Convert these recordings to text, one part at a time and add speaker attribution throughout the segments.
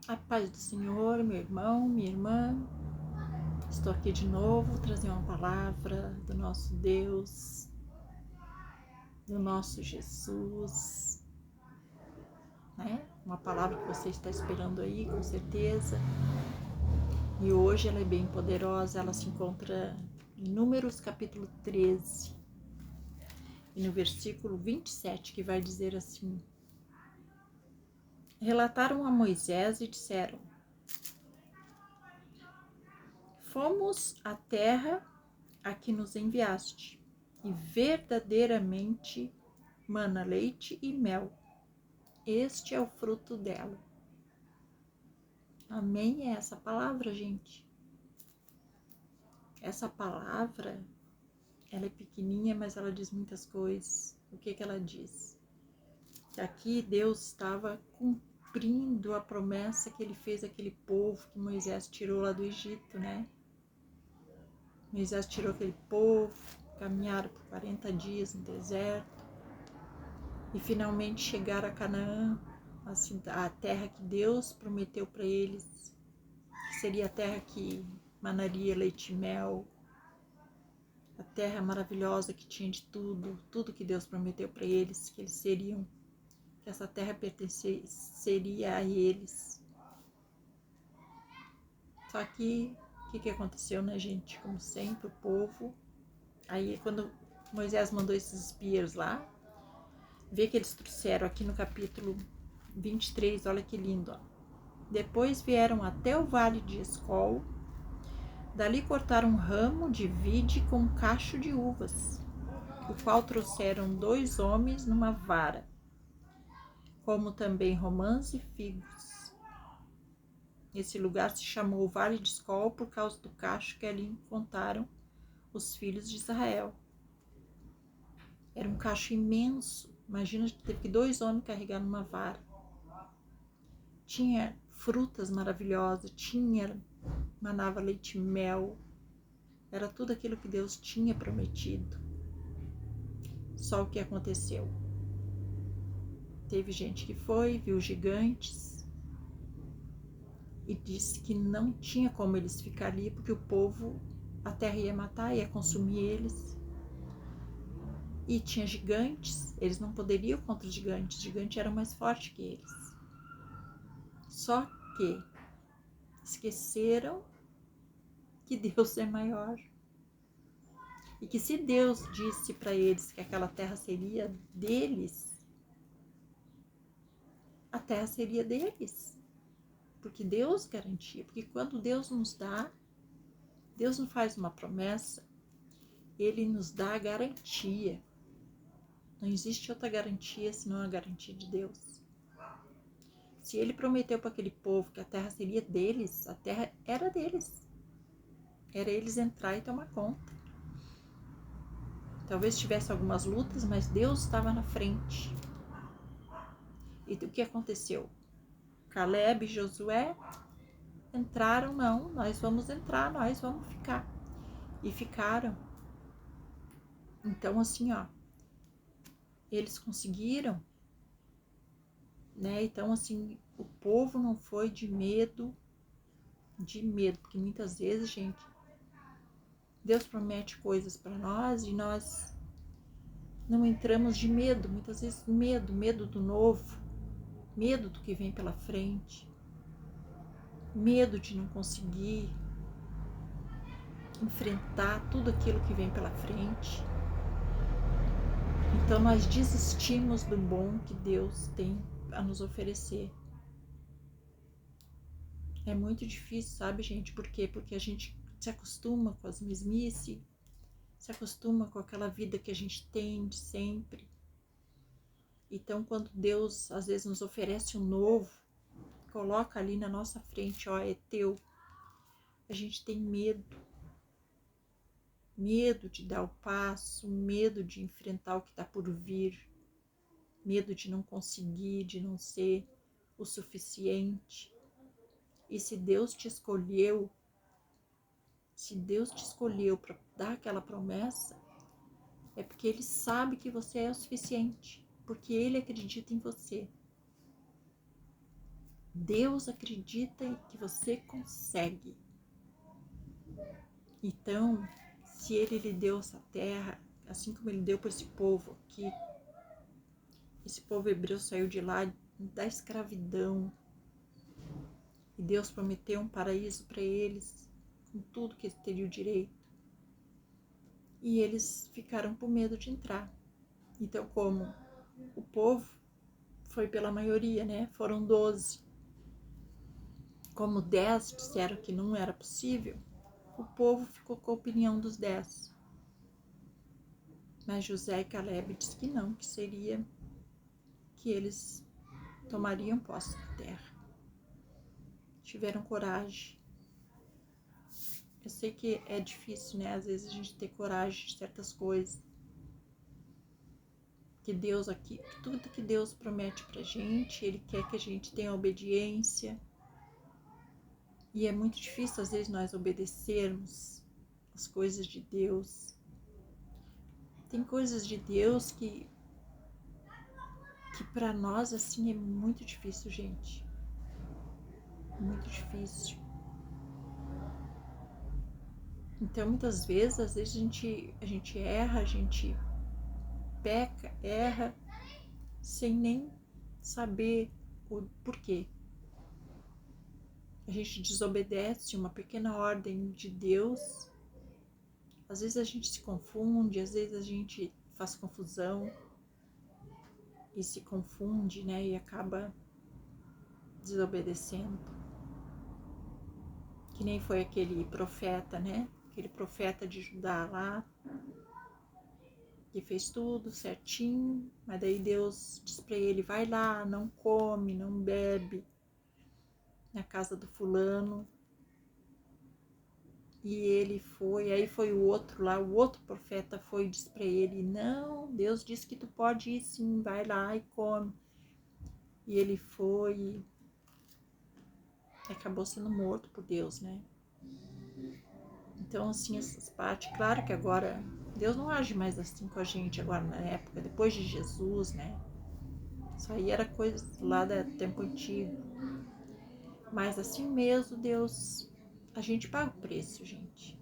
Speaker 1: A paz do Senhor, meu irmão, minha irmã. Estou aqui de novo trazendo uma palavra do nosso Deus, do nosso Jesus, né? Uma palavra que você está esperando aí, com certeza. E hoje ela é bem poderosa, ela se encontra em Números capítulo 13, e no versículo 27, que vai dizer assim: Relataram a Moisés e disseram: Fomos à terra a que nos enviaste, e verdadeiramente mana leite e mel. Este é o fruto dela. Amém? É essa palavra, gente. Essa palavra, ela é pequenininha, mas ela diz muitas coisas. O que ela diz? Que aqui Deus estava cumprindo a promessa que ele fez àquele povo que Moisés tirou lá do Egito, né? Moisés tirou aquele povo, caminharam por 40 dias no deserto e finalmente chegaram a Canaã, a terra que Deus prometeu para eles, que seria a terra que manaria leite e mel, a terra maravilhosa que tinha de tudo, tudo que Deus prometeu para eles, que eles seriam, que essa terra pertenceria a eles. Só que o que aconteceu, né, gente? Como sempre, o povo. Aí, quando Moisés mandou esses espias lá, vê que eles trouxeram aqui no capítulo 23, olha que lindo, ó. Depois vieram até o vale de Escol, dali cortaram um ramo de vide com um cacho de uvas, o qual trouxeram 2 homens numa vara, como também romãs e figos. Esse lugar se chamou Vale de Escol por causa do cacho que ali encontraram os filhos de Israel. Era um cacho imenso, imagina que teve que 2 homens carregar numa vara. Tinha frutas maravilhosas, manava leite e mel, era tudo aquilo que Deus tinha prometido. Só o que aconteceu? Teve gente que foi, viu gigantes e disse que não tinha como eles ficar ali, porque o povo, a terra ia matar, ia consumir eles. E tinha gigantes, eles não poderiam contra os gigantes eram mais fortes que eles. Só que esqueceram que Deus é maior. E que se Deus disse para eles que aquela terra seria deles, a terra seria deles. Porque Deus garantia. Porque quando Deus nos dá, Deus não faz uma promessa, Ele nos dá a garantia. Não existe outra garantia senão a garantia de Deus. Se Ele prometeu para aquele povo que a terra seria deles, a terra era deles. Era eles entrar e tomar conta. Talvez tivesse algumas lutas, mas Deus estava na frente. E o que aconteceu? Caleb e Josué entraram, não, nós vamos entrar, nós vamos ficar. E ficaram. Então, assim, ó, eles conseguiram, né? Então, assim, o povo não foi de medo, porque muitas vezes, gente, Deus promete coisas para nós e nós não entramos de medo, muitas vezes medo do novo, medo do que vem pela frente, medo de não conseguir enfrentar tudo aquilo que vem pela frente. Então nós desistimos do bom que Deus tem a nos oferecer. É muito difícil, sabe, gente? Por quê? Porque a gente se acostuma com as mesmices, se acostuma com aquela vida que a gente tem de sempre. Então, quando Deus às vezes nos oferece um novo, coloca ali na nossa frente, ó, é teu, a gente tem medo. Medo de dar o passo, medo de enfrentar o que está por vir, medo de não conseguir, de não ser o suficiente. E se Deus te escolheu para dar aquela promessa, é porque Ele sabe que você é o suficiente, porque Ele acredita em você. Deus acredita que você consegue. Então, se Ele lhe deu essa terra, assim como Ele deu para esse povo aqui, esse povo hebreu saiu de lá da escravidão, e Deus prometeu um paraíso para eles, com tudo que eles teriam direito. E eles ficaram com medo de entrar. Então, como o povo foi pela maioria, né? Foram 12. Como 10 disseram que não era possível, o povo ficou com a opinião dos 10. Mas José e Caleb disse que não, que seria que eles tomariam posse da terra. Tiveram coragem. Eu sei que é difícil, né? Às vezes a gente ter coragem de certas coisas. Que Deus aqui, tudo que Deus promete pra gente, Ele quer que a gente tenha obediência. E é muito difícil, às vezes, nós obedecermos as coisas de Deus. Tem coisas de Deus que para nós, assim, é muito difícil, gente. Muito difícil. Então, muitas vezes, às vezes a gente erra, a gente peca, erra, sem nem saber o porquê. A gente desobedece uma pequena ordem de Deus. Às vezes a gente se confunde, às vezes a gente faz confusão e se confunde, né? E acaba desobedecendo. Que nem foi aquele profeta, né? Aquele profeta de Judá lá, que fez tudo certinho, mas daí Deus diz pra ele, vai lá, não come, não bebe na casa do fulano. E ele foi, aí foi o outro lá, o outro profeta foi e disse pra ele, não, Deus disse que tu pode ir sim, vai lá e come. E ele foi e acabou sendo morto por Deus, né? Então, assim, essas partes, claro que agora Deus não age mais assim com a gente agora na época, depois de Jesus, né? Isso aí era coisa lá do tempo antigo. Mas assim mesmo, Deus, a gente paga o preço, gente.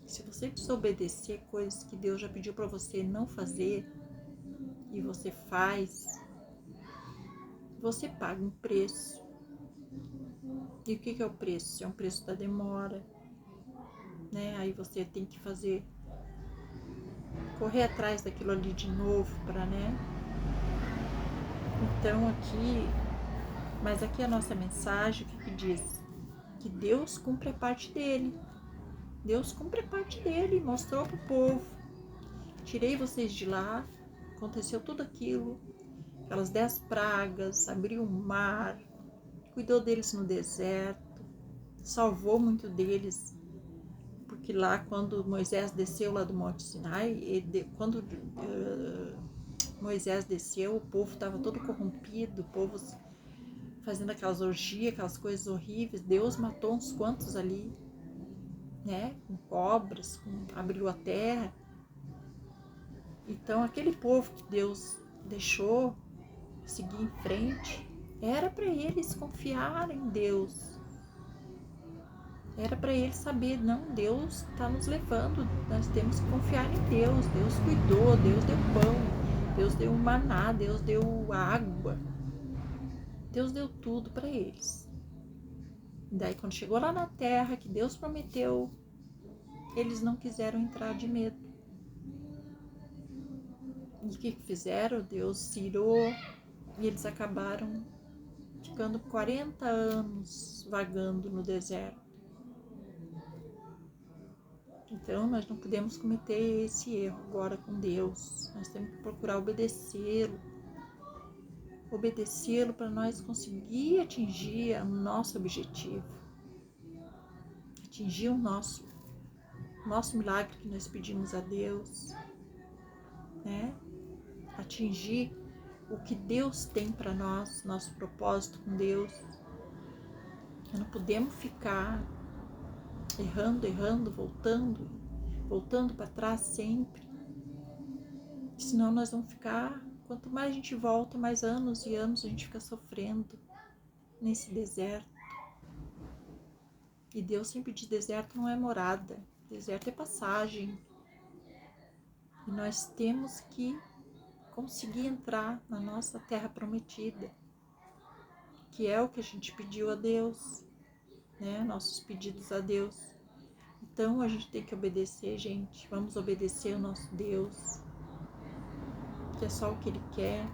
Speaker 1: Se você desobedecer coisas que Deus já pediu para você não fazer e você faz, você paga um preço. E o que é o preço? É um preço da demora, né? Aí você tem que fazer, correr atrás daquilo ali de novo para, né? Então aqui, mas aqui a nossa mensagem, o que diz? Que Deus cumpre a parte dele. Deus cumpre a parte dele, mostrou para o povo. Tirei vocês de lá, aconteceu tudo aquilo, aquelas 10 pragas, abriu o mar, cuidou deles no deserto, salvou muito deles, porque lá quando Moisés desceu lá do Monte Sinai, quando Moisés desceu, o povo estava todo corrompido, o povo fazendo aquelas orgias, aquelas coisas horríveis. Deus matou uns quantos ali, né? Com cobras, abriu a terra. Então aquele povo que Deus deixou seguir em frente, era para eles confiarem em Deus. Era para eles saber, não, Deus está nos levando, nós temos que confiar em Deus. Deus cuidou, Deus deu pão, Deus deu maná, Deus deu água. Deus deu tudo para eles. Daí quando chegou lá na terra que Deus prometeu, eles não quiseram entrar de medo. E o que fizeram? Deus se irou e eles acabaram ficando 40 anos vagando no deserto. Então nós não podemos cometer esse erro agora com Deus. Nós temos que procurar obedecê-lo para nós conseguir atingir o nosso objetivo, atingir o nosso milagre que nós pedimos a Deus, né? Atingir o que Deus tem para nós, nosso propósito com Deus. Nós não podemos ficar errando, voltando para trás sempre, senão nós vamos ficar, quanto mais a gente volta, mais anos e anos a gente fica sofrendo. nesse deserto. E Deus sempre diz: deserto não é morada, deserto é passagem. E nós temos que conseguir entrar na nossa terra prometida, que é o que a gente pediu a Deus, né? Nossos pedidos a Deus. Então a gente tem que obedecer, gente. Vamos obedecer o nosso Deus, que é só o que Ele quer.